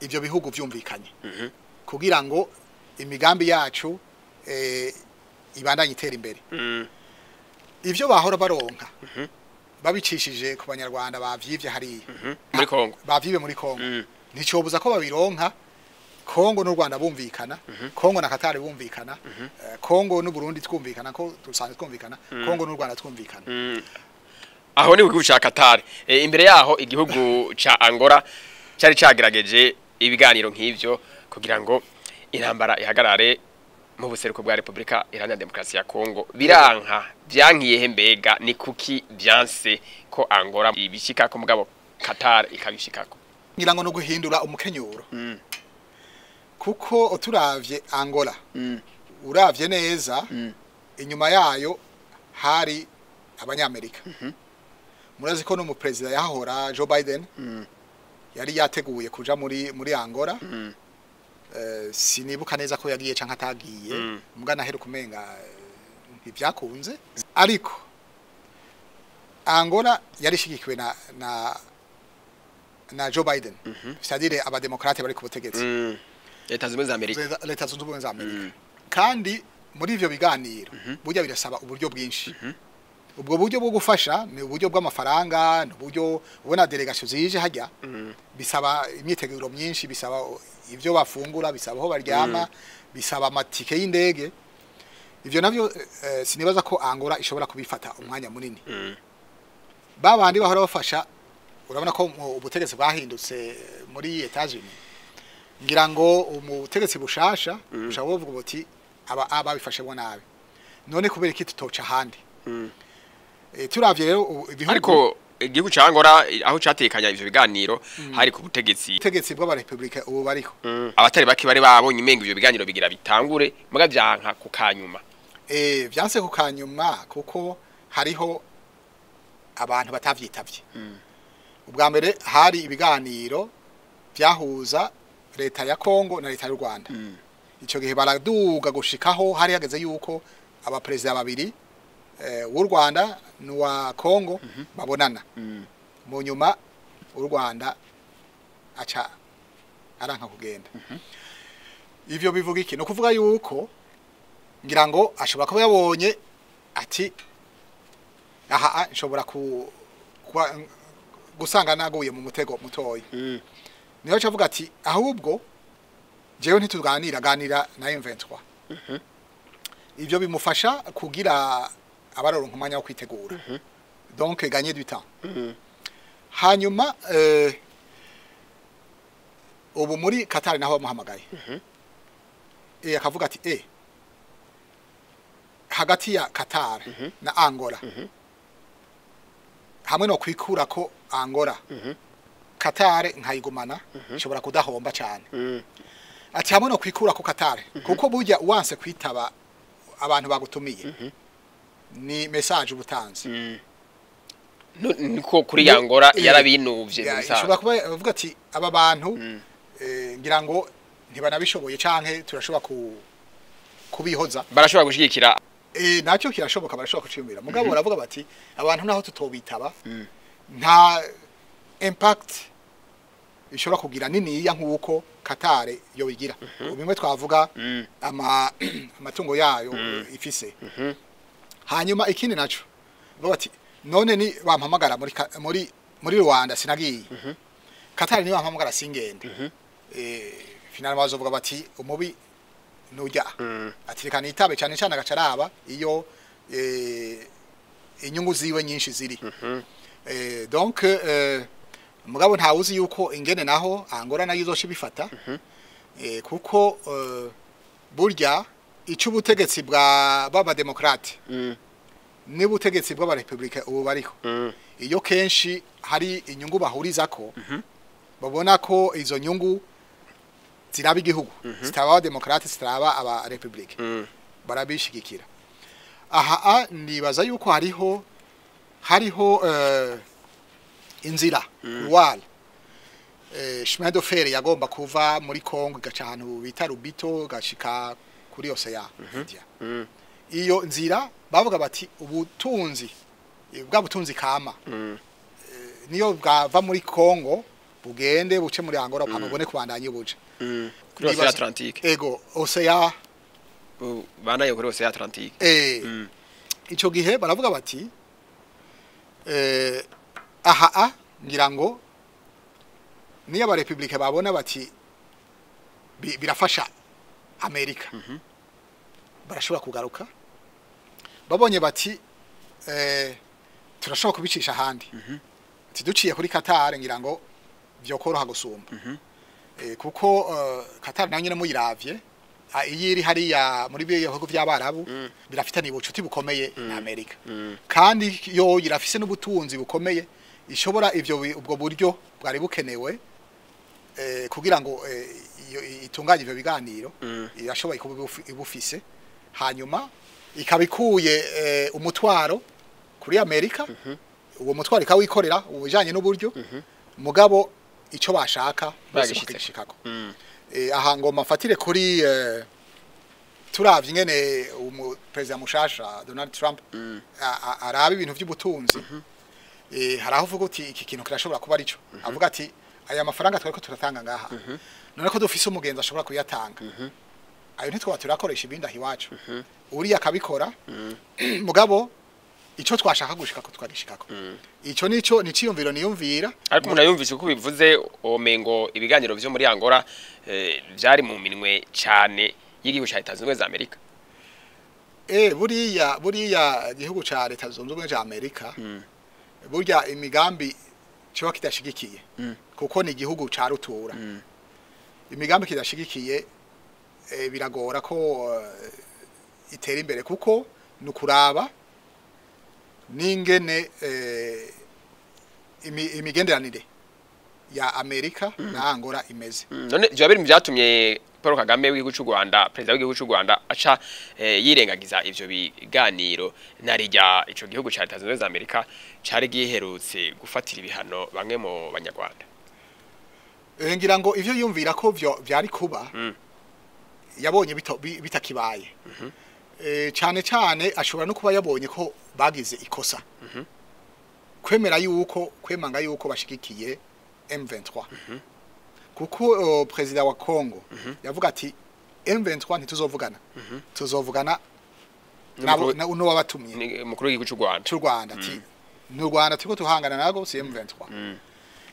[SPEAKER 2] ivyo bihugu vyumvikanye kugira ngo imigambi yacu ibandanye itera imbere ivyo bahora baronka babicishije ku banyarwanda bavyivye hari
[SPEAKER 1] muri Kongo
[SPEAKER 2] bavyibe muri Kongo nticobuza ko babironka Kongo n'u Rwanda bumvikana Kongo na Katari bumvikana Kongo n'u Burundi twumvikana ko dusanzwe twumvikana Kongo n'u Rwanda twumvikana
[SPEAKER 1] aho ni igihugu ca Katari imbere yaho igihugu ca Angola cyari cagerageje ibiganiro nk'ivyo kugira ngo intambara ihagarare mu buseruko bwa Republika Iharanira Demokarasi ya Kongo biranka byankiye mbega ni kuki byanse ko Angola ibishika ko mugabo Katari ikabishikako
[SPEAKER 2] ngira ngo no guhindura umukenyuro kuko turavye Angola uravye neza inyuma yayo hari abanyamerika murazi ko no mu president yahora Joe Biden yari yateguye kuja muri Angola sinibuka neza ko yagiye canka atagiye mugana heru kumenga ntibyakunze ariko Angola yari shigikiwe na Joe Biden c'est-à-dire abademokrate bari ku butegetsi
[SPEAKER 1] Leta zunze Amerika
[SPEAKER 2] Leta zunze ubumwe za Amerika kandi muri ivyo biganiro burya birasaba uburyo bwinshi ubwo buryo bwo gufasha ni uburyo bw'amafaranga n'uburyo ubona delegation zije hajya bisaba imyiteguro myinshi bisaba ivyo bafungura bisaba aho baryama bisaba amatike y'indege ivyo navyo sinibaza ko Angola ishobora kubifata umwanya munini babandi bahora bafasha urabona ko ubutegetsi bwahindutse muri Etats-Unis ngira ngo umutegetsi bushasha ushaka kuvuga uti aba bifashe nabi none kubera iki tutoca handi turavye rero ibihugu
[SPEAKER 1] ariko igihugu ca Angola aho catekanya ivyo biganiro hari ku butegetsi
[SPEAKER 2] bw'aba Republika ubu bariko
[SPEAKER 1] abatari baki bari babonye imenga ivyo biganiro bigira bitangure muga byanka ku kanyuma
[SPEAKER 2] byanse ku kanyuma kuko hariho abantu batavyitavye ubwa mbere hari ibiganiro byahuza leta ya Kongo na leta y'u Rwanda ico gihe baraduga gushikaho hari hageze yuko aba president babiri w'u Rwanda n'uwa Kongo babonana mu nyuma u Rwanda aca aranka kugenda ivyo bivuga iki no kuvuga yuko ngira ngo ashobora kuba yabonye ati aha nshobora gusanga naguye mu mutego mutoyi niho cavuga ati ahubwo jewe ntituganira na M23 ivyo bimufasha kugira abaroronka umwanya wo kwitegura donc gagner du temps hanyuma ubu muri Qatar naho bamuhamagaye akavuga ati hagati ya Qatar na Angola hamwe no kwikura ko Angola Qatar nkayigumana ishobora kudahomba cyane ati hamwe no kwikura ko Qatar kuko burya uwanse kwitaba abantu bagutumiye ni message ubutanze
[SPEAKER 1] niko kuri Angola yarabinuvye
[SPEAKER 2] ishobora kuba avuga ati aba bantu ngira ngo ntibanabishoboye canke turashobora kubihoza
[SPEAKER 1] barashobora gushigikira
[SPEAKER 2] nacyo kirashoboka barashobora kuciyumira mugabo baravuga bati abantu naho tutobitaba nta impact ishobora kugira niniya nk'uko Qatar yo bigira bimwe twavuga amatungo yayo ifise hanyuma ikindi naco bo bati none ni bampamagara muri Rwanda sinagiye Qatar ni bampamagara singende finalement bazovuga bati umubi nujya atirikana itabe cyane cyane agacaraba iyo inyungu ziwe nyinshi ziri donc mugabo ntawuzi yuko ingene naho Angola nayo izosha bifata kuko burya ico ubutegetsi baba demokrate ni ubutegetsi bw'aba republika ubu bariko iyo kenshi hari inyungu bahurizako babona ko izo nyungu ziraba igihugu zitaba demokrate zitaba aba republika barabishigikira aha nibaza yuko hariho inzira wala chemin de fer yagomba kuva muri Kongo gaca ahantu bita Lubito gashika kuri Ocean India iyo nzira bavuga bati ubutunzi bwa butunzi kama niyo bwava muri Kongo bugende buce muri Angola ukamubone kubandanya ubuje
[SPEAKER 1] kuri Ocean Atlantique
[SPEAKER 2] ego Ocean
[SPEAKER 1] banayo kuri Ocean Atlantique
[SPEAKER 2] ico gihe baravuga bati aha ngira ngo niyo aba republika babona bati birafasha Amerika barashobora kugaruka babonye bati turashobora kubicisha handi tiduciye kuri Qatar ngira ngo byokoroha gusumba kuko Qatar nayo nyene muyiravye iyiri hariya muri bihugu by'abarabu birafitanye ubucuti bukomeye na Amerika kandi yo irafise n'ubutunzi bukomeye ishobora ubwo buryo bwari bukenewe kugira ngo itunganye ibyo biganiro irashoboye kuba ibufise hanyuma ikabikuye umutwaro kuri Amerika uwo mutwaro ikawikorera ubujanye n'uburyo mugabo ico bashaka bagishikako aha ngoma mfatire kuri turavye ingene president mushasha Donald Trump araba ibintu by'ubutunzi haraho uvuga uti iki kintu kirashobora kuba arico avuga ati aya mafaranga twariko turatanga ngaha none ko dufise umugenzi ashobora kuyatanga ayo ntitwa turakoresha ibindi ahiwacu uri akabikora mugabo ico twashaka gushika ko twagishikako ico nico niciyumviro niyumvira
[SPEAKER 1] ariko umuntu yumvise uko bivuze omengo ibiganiro byo muri Angola byari mu minwe cyane y'igihugu cya Leta Zunze Ubumwe za Amerika
[SPEAKER 2] buriya igihugu cya Leta Zunze Ubumwe za Amerika burya imigambi cyo kidashigikiye kuko ni igihugu ca rutura imigambi kidashigikiye biragora ko itera imbere kuko nukuraba ningene imigenderanire ya Amerika na Angola imeze
[SPEAKER 1] none byo biri byatumye Paul Kagame w'igihugu cy'u Rwanda president w'igihugu cy'u Rwanda aca yirengagiza ivyo biganiro narijya ico gihugu cya Leta Zunze Ubumwe za Amerika cari giherutse gufatira ibihano bamwe mu banyarwanda
[SPEAKER 2] ngira ngo ivyo yumvira ko byari kuba yabonye bitakibaye cyane cyane ashobora no kuba yabonye ko bagize ikosa kwemera yuko kwemanga yuko bashigikiye M23 kuko president wa Congo yavuga ati M23 ntituzovugana tuzovugana no wabatumye
[SPEAKER 1] mukuru w'igihugu
[SPEAKER 2] cy'u Rwanda ati n'u Rwanda turiko tuhangana nago si M23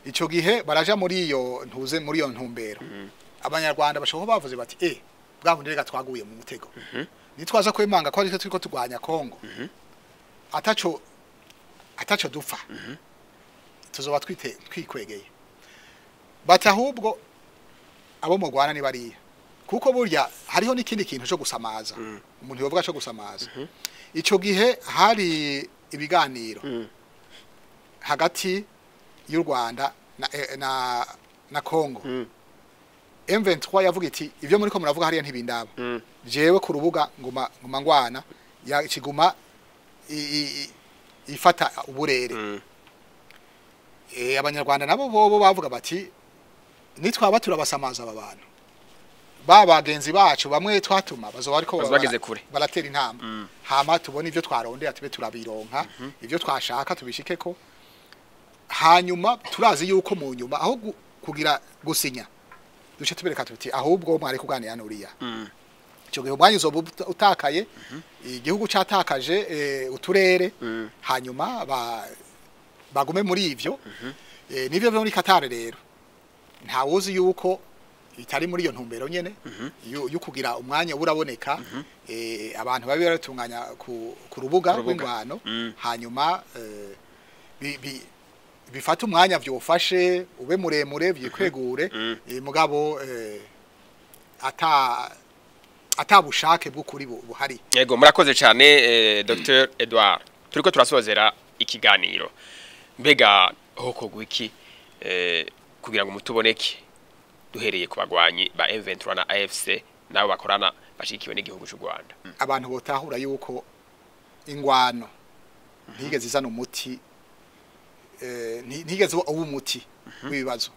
[SPEAKER 2] ico gihe baraja muri iyo ntumbero abanyarwanda bashobora bavuze bati bwabundi rega twaguye mu mutego nitwaza kwemanga ko ariko turiko tugwanya Kongo ataco dupfa tuzoba twikwegeye bati ahubwo abo mu Rwanda ni bariya kuko burya hariho n'ikindi kintu cyo gusamaza umuntu yovuga cyo gusamaza ico gihe hari ibiganiro hagati y'u Rwanda na Kongo M23 yavuga iti ivyo muri ko muravuga hariya ntibindaba jewe ku rubuga nguma ngwana yakiguma ifata uburere abanyarwanda nabo bobo bavuga bati nitwaba turabasamaza aba bantu bagenzi bacu bamwe twatuma bazoba ariko
[SPEAKER 1] bageze kure
[SPEAKER 2] baratera intamba hama tubone ivyo twarondera tube turabironka ivyo twashaka tubishikeko hanyuma turazi yuko mu nyuma aho kugira gusinya duce tubereka tuti ahubwo mwari kuganira n'uriya cyo gihe umwanya uzoba utakaye igihugu catakaje uturere hanyuma bagume muri ivyo nivyo byo muri Qatar rero nta wuzi yuko itari muri iyo ntumbero nyene yo kugira umwanya uraboneka abantu babi baratunganya ku rubuga rw'ingwano hanyuma bifata umwanya vyofashe ube muremure vyikwegure mugabo atabushake bw'ukuri buhari.
[SPEAKER 1] Yego murakoze cyane Dr Edouard turiko turasozera ikiganiro mbega hoko gwiki kugira ngo mutuboneke duhereye ku bagwanyi ba M23 na AFC nabo bakorana bashikiwe n'igihugu cy'u Rwanda.
[SPEAKER 2] Abantu botahura yuko ingwano ntigeze izana umuti ntigeze uwo umuti w'ibibazo.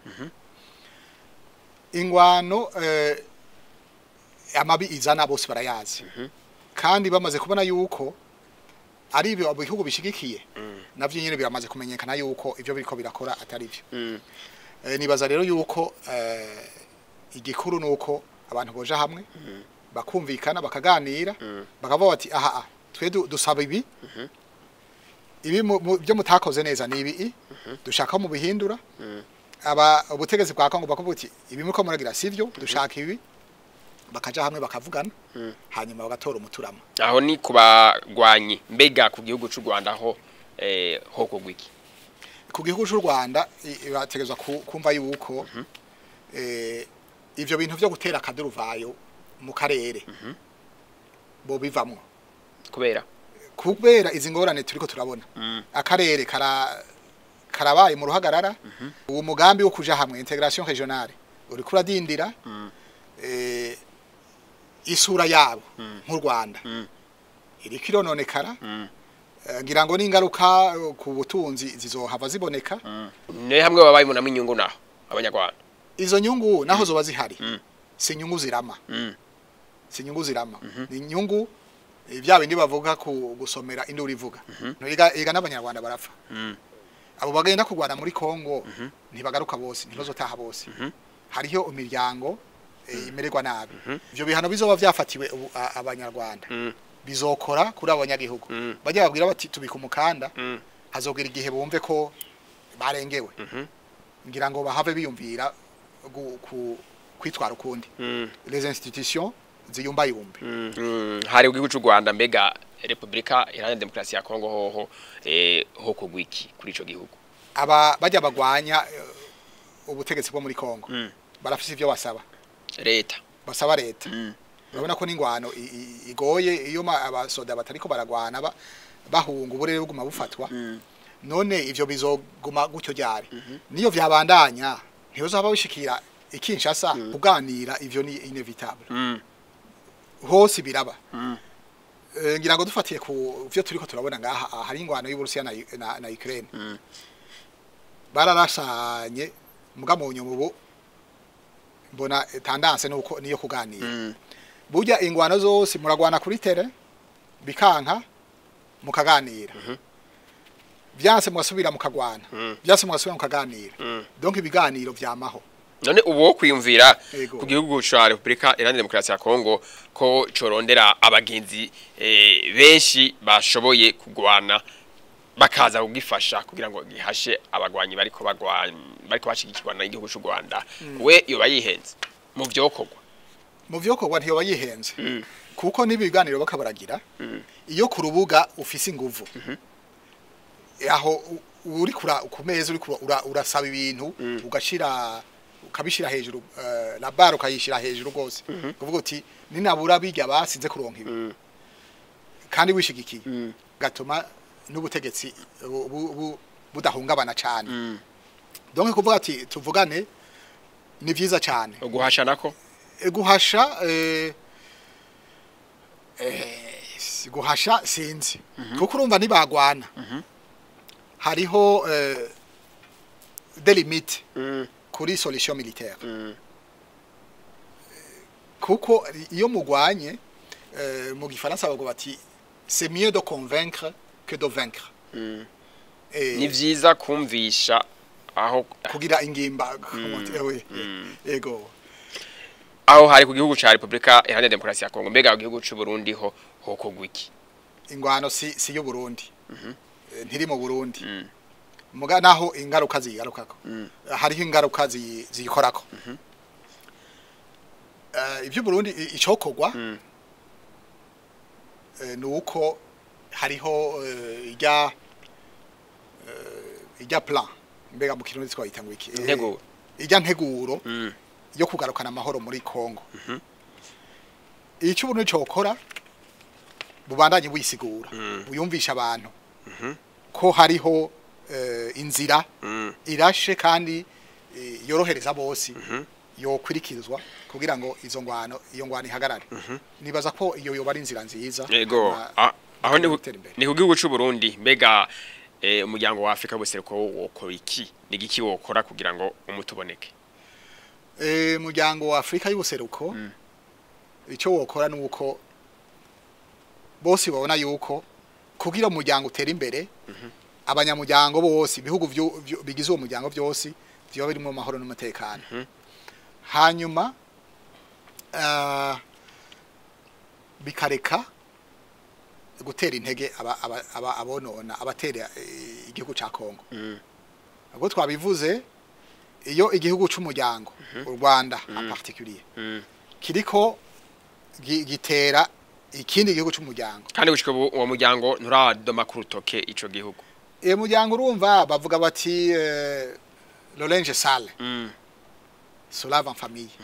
[SPEAKER 2] Ingwano amabi izana bose barayazi kandi bamaze kubona yuko ari ibihugu bishigikiye navyo nyine biramaze kumenyekana yuko ivyo biriko birakora atari byo. Nibaza rero yuko igikuru nuko abantu boja hamwe bakumvikana bakaganira bakavuga bati aha twe dusaba ibi byo mutakoze neza ni ibi dushaka mu bihindura ubutegetsi bwa Kongo bakuvuga ati ibi muko muragira sivyo dushaka ibi bakaja hamwe bakavugana hanyuma bagatora umuturama.
[SPEAKER 1] Aho ni kubagwanyi mbega ku gihugu cy'u Rwanda ho hoko gwiki
[SPEAKER 2] ku gihugu cy'u Rwanda bategezwa kumva yuko ivyo bintu byo gutera akaduruvayo mu karere bo bivamwo kubera izi ngorane turiko turabona akarere karabaye mu ruhagarara uwo mugambi wo kuja hamwe integration regionale uri kuradindira isura yabo nk'u Rwanda iri kirononekara ngira ngo n'ingaruka ku butunzi zizohava ziboneka
[SPEAKER 1] ne hamwe babaye mu namwe inyungu naho abanyarwanda
[SPEAKER 2] izo nyungu naho zoba zihari si nyungu zirama si nyungu zirama ni nyungu ibya bindi bavuga ku gusomera induri ivuga iga n'abanyarwanda barapfa abo bagenda kugwana muri Kongo ntibagaruka bose ntibazotaha bose hariho imiryango imererwa nabi ivyo bihano bizoba vyafatiwe abanyarwanda bizokora kuri abanyagihugu bajya babwira bati tubika umukanda hazogira igihe bumve ko barengewe ngira ngo bahave biyumvira kwitwara ukundi les institutions ziyumba yumbi
[SPEAKER 1] hari ugihugu cy'u Rwanda mbega Republika Iharanira Demokarasi ya Kongo hoho hoko gwiki kuri ico gihugu
[SPEAKER 2] bajya bagwanya ubutegetsi bwo muri Kongo barafise ivyo basaba
[SPEAKER 1] leta
[SPEAKER 2] basaba leta urabona ko n'ingwano igoye iyo abasoda batariko baragwana bahunga uburere buguma bufatwa none ivyo bizoguma gutyo ryari niyo vyabandanya ntibazaba bishikira ikinshasa kuganira ivyo ni inevitable hose biraba ngira ngo dufatiye ku vyo turiko turabona ngaha hari ingwano y'Uburusiya na Ukraine bararashanye muga mu nyumubo mbona tendance nuko niyo kuganira burya ingwano zose muragwana kuri tere bikanka mukaganira byanse mwasubira mukagwana byase mwasubira mukaganira donc ibiganiro vyamaho
[SPEAKER 1] none uwo kwiyumvira ku gihugu cya Republika Iharanira Demokarasi ya Kongo ko corondera abagenzi benshi bashoboye kugwana bakaza kugifasha kugira ngo gihashe abagwanyi bariko bashigikirwa na igihugu cy'u Rwanda we yoba yihenze mu vyokogwa ntiyo bayihenze kuko nibiganiro bakabaragira iyo ku rubuga ufise inguvu aho uri ku meza uri urasaba ibintu ugashira ukabishira hejuru la barre ukayishira hejuru gose kuvuga uti ninabura bijya basize kuronka ibi kandi wishigikiye gatuma n'ubutegetsi budahungabana cyane donc kuvuga ati tuvugane ni vyiza cyane guhasha nako
[SPEAKER 2] guhasha sinzi kuko urumva nibagwana hariho des limites kuri solution militaire kuko iyo mugwanye mu gifaransa bago bati c'est mieux de convaincre que de vaincre
[SPEAKER 1] ni vyiza kumvisha aho
[SPEAKER 2] kugira ingimba ego
[SPEAKER 1] aho hari ku gihugu ca Republika Iharanira Demokarasi ya Kongo mbega igihugu c'u Burundi ho kogwiki
[SPEAKER 2] ingwano si yo Burundi ntiri mu Burundi muga naho ingaruka zigarukako hariho ingaruka zikorako ibyo Burundi icokogwa nuko hariho ijya plan mbega mu kirundi twayita ngo iki ijya nteguro yo kugarukana amahoro muri Kongo icyo Burundi cokora bubandanye buyisigura buyumvisha abantu ko hariho inzira irashe kandi yorohereza bose yokurikizwa kugira ngo iyo ngwano ihagarare nibaza ko iyo yoba ari inzira nziza
[SPEAKER 1] yego aho ni ku gihugu c'u Burundi mbega umuryango wa Afrika w'ubuseruko wokora iki nigiki wokora kugira ngo umutuboneke
[SPEAKER 2] umuryango wa Afrika y'ubuseruko icyo wokora nuko bose babona yuko kugira umuryango utera imbere abanyamuryango bose ibihugu bigize uwo muryango byose byo birimo amahoro n'umutekano hanyuma bikareka gutera intege abonona abatera igihugu ca Kongo ubwo twabivuze iyo igihugu c'umuryango u Rwanda en particulier kiriko gitera ikindi gihugu c'umuryango
[SPEAKER 1] kandi gushika uwo muryango nturadoma ku rutoke ico gihugu
[SPEAKER 2] muryango urumva bavuga bati Lorenje Sale Solave en famille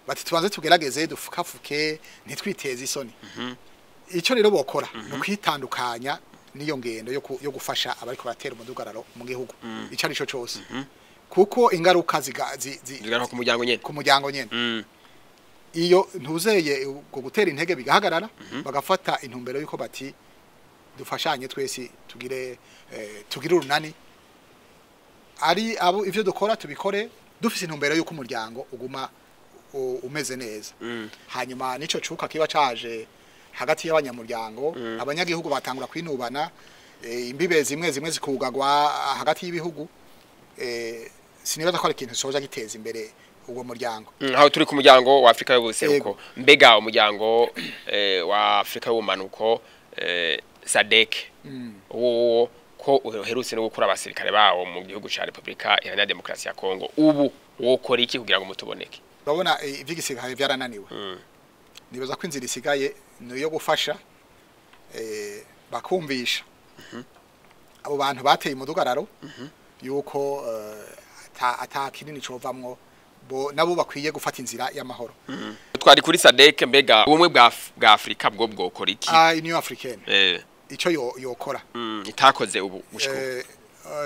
[SPEAKER 2] bati tubanze tugerageze dufukafuke ntitwiteze isoni ico rero bokora no kwitandukanya niyo ngendo yo gufasha abariko batera umudugararo mu gihugu ico ari cyo cyose kuko ingaruka
[SPEAKER 1] zigaruka ku muryango nyene
[SPEAKER 2] iyo ntuzeye go gutera intege bigahagarara bagafata intumbero yuko bati dufashanye twese tugire urunani ari abo ivyo dukora tubikore dufise intumbero yuko umuryango uguma umeze neza hanyuma nico cuka kiba caje hagati y'abanyamuryango abanyagihugu batangura kwinubana imbibe zimwe zikugagwa hagati y'ibihugu sinibaza ko ari ikintu soja giteza imbere uwo muryango
[SPEAKER 1] aho turi ku muryango wa Afrika y'ubuseruko mbega umuryango wa Afrika y'ubumanuko SADC ko uherutse no gukura abasirikare bawo mu gihugu ca Republika Iharanira Demokarasi ya Kongo ubu wokora iki kugira ngo mutuboneke
[SPEAKER 2] urabona ivy'igisirikare byarananiwe nibaza ko inzira isigaye niyo gufasha bakumvisha abo bantu bateye umudugararo yuko ata kinini covamwo nabo bakwiye gufata inzira y'amahoro
[SPEAKER 1] twari kuri SADC mbega ubumwe bwa Afrika bwo bwokora iki
[SPEAKER 2] Union Africaine ico yokora
[SPEAKER 1] itakoze ubu gushika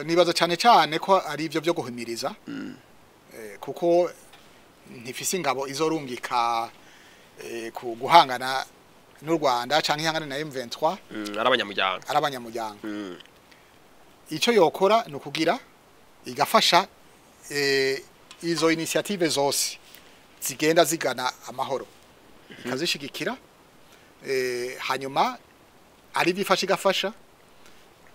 [SPEAKER 2] nibaza cyane ko ari ivyo byo guhumiriza kuko ntifise ingabo izorungika guhangana n'u Rwanda canke ihangana na M23 arabanyamuryango ico yokora no kugira igafasha izo initiative zose zigenda zigana amahoro ikazishigikira hanyuma ari bifasha igafasha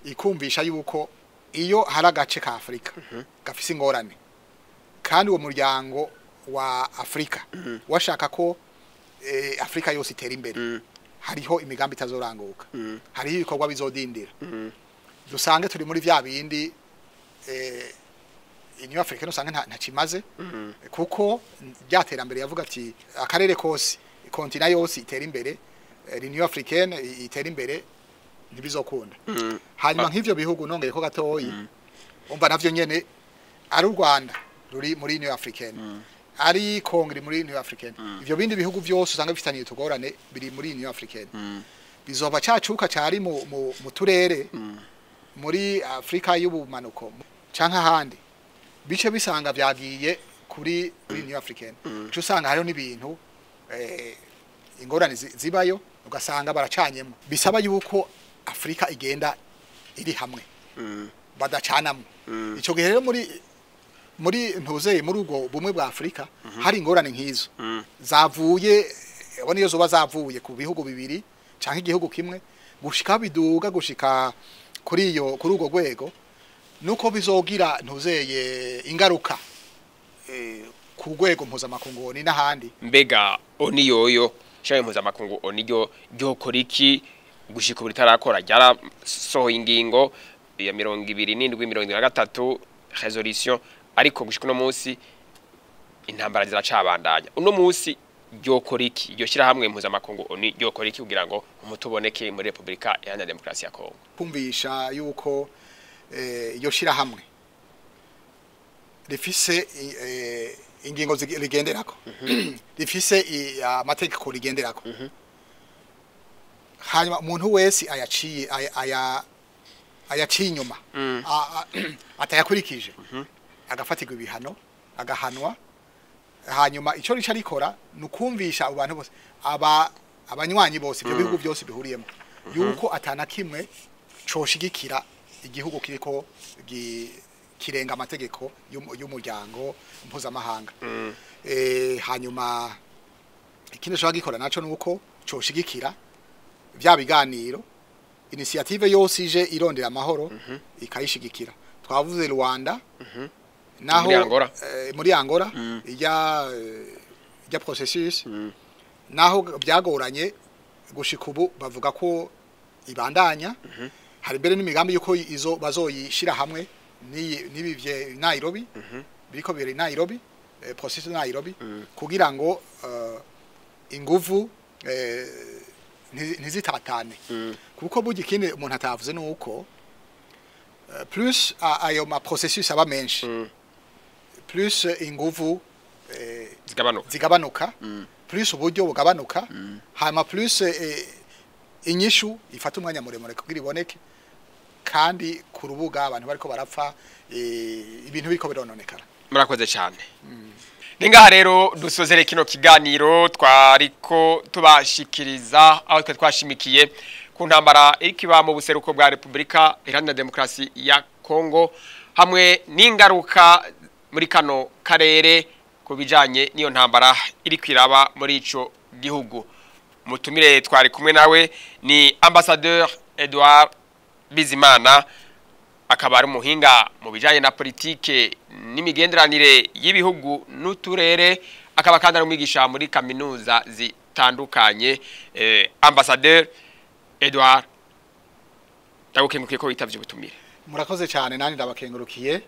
[SPEAKER 2] ikumvisha yuko iyo hari agace ka Afrika gafise ingorane kandi uwo muryango wa Afrika washaka ko Afrika yose itera imbere hariho imigambi itazoranguka hariho ibikorwa bizodindira dusange turi muri vya bindi Union Africaine usanga nta kimaze kuko byaterambere yavuga ati akarere kose kontina yose itera imbere Union Africaine itera imbere ntibizokunda hanyuma nk'ivyo bihugu nongeye ko gatoyi umva navyo nyene ari u Rwanda ruri muri Union Africaine ari Kongo muri Union Africaine ivyo bindi bihugu byose usanga bifitaniye tugorane biri muri Union Africaine bizoba cacuka cari mu turere muri Afrika y'ubumanuko canke ahandi bice bisanga byagiye kuri Union Africaine cyo usanga hariho n'ibintu ingorane zibayo ugasanga baracanyemo bisaba yuko Afrika igenda iri hamwe badacanamo ico gihe rero muri ntuzeye muri ubwo bumwe bwa Afrika hari ingorane nk'izo zavuye abone iyo zoba zavuye ku bihugu bibiri canke igihugu kimwe gushika biduga gushika kuri urwo rwego nuko bizogira ntuzeye ingaruka ku rwego mpuzamakungu ni n'ahandi.
[SPEAKER 1] Mbega oni yoyo shaye mpuzamakungu oni ryo koriki gushika ubu ritarakora ryarasohoye ingingo ya 27 resolution ariko gushika no munsi intambara ziracabandanya. Uno munsi ryo koriki ryo shira hamwe mpuzamakungu oni ryo koriki kugira ngo umutuboneke muri Republika Iharanira Demokarasi ya Kongo.
[SPEAKER 2] Kumvisha yuko iyo shira hamwe rifise ingingo rigenderako rifise amategeko rigenderako hanyuma umuntu wese ayaciye inyuma atayakurikije agafatirwa ibihano agahanwa. Hanyuma ico rica rikora nukumvisha abantu bose abanywanyi bose ibyo bihugu byose bihuriyemo yuko atana kimwe coshigikira igihugu kiriko kirenga amategeko y'umuryango mpuzamahanga. Hanyuma ikindi cyo gikora naco nuko coshigikira bya biganiro initiative yose ije irondera amahoro ikayishigikira. Twavuze Rwanda naho muri Angola ya processus naho byagoranye gushika ubu bavuga ko ibandanya. Hari mbere n'imigambi yuko izo bazoyishira hamwe nibivye Nairobi biriko biri Nairobi process Nairobi kugira ngo inguvu ntizitatane kuko burya ikindi umuntu atavuze nuko plus ayo ma processus aba menshi plus inguvu zigabanuka plus uburyo bugabanuka hama plus inyishu ifata umwanya muremure kugira iboneke kandi ku rubuga abantu bariko barapfa ibintu biko birononekara.
[SPEAKER 1] Murakoze cyane. Ningaha rero dusozere kino kiganiro twariko tubashikiriza aho twashimikiye ku ntambara ikiba mu buseruko bwa Republika Iharanira Demokarasi ya Kongo hamwe n'ingaruka muri kano karere kubijanye niyo ntambara iri kwiraba muri ico gihugu. Mutumire twari kumwe nawe ni Ambassadeur Edouard Bizimana akaba ari umuhinga mu bijanye na politike n'imigenderanire y'ibihugu n'uturere akaba kandi ari umwigisha muri kaminuza zitandukanye. Ambassadeur Edouard ndagukengurukiye ko witavye ubutumire.
[SPEAKER 2] Murakoze cyane nani ndabakengurukiye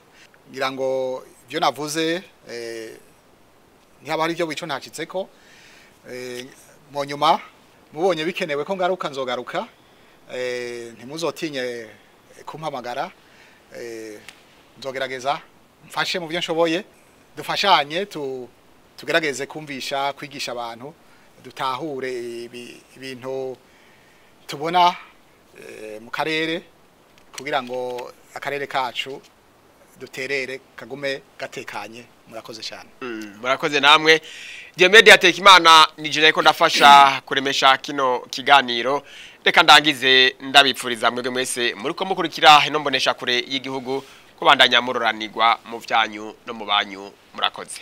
[SPEAKER 2] ngira ngo byo navuze ntihaba ari byo bico ntacitseko mu nyuma mubonye bikenewe ko ngaruka nzogaruka ntimuzotinye kumpamagara nzogerageza mfashe mu byo nshoboye dufashanye tugerageze kumvisha kwigisha abantu dutahure ibintu tubona mu karere kugira ngo akarere kacu duterere kagume gatekanye. Murakoze cyane.
[SPEAKER 1] Murakoze namwe. Diomede Hategekimana nije ariko ndafasha kuremesha kino kiganiro. Reka ndangize ndabipfuriza mwebwe mwese muriko mukurikira ino mbonesha kure y'igihugu kubandanya muroranirwa mu vyanyu no mu banyu. Murakoze.